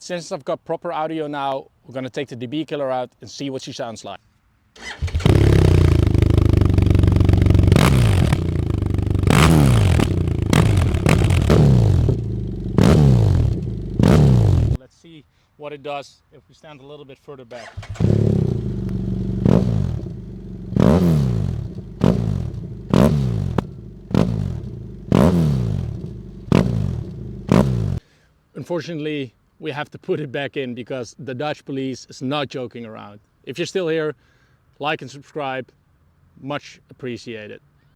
since I've got proper audio now, we're gonna take the dB killer out and see what she sounds like. Let's see what it does if we stand a little bit further back. Unfortunately, we have to put it back in because the Dutch police is not joking around. If you're still here, like and subscribe, much appreciated.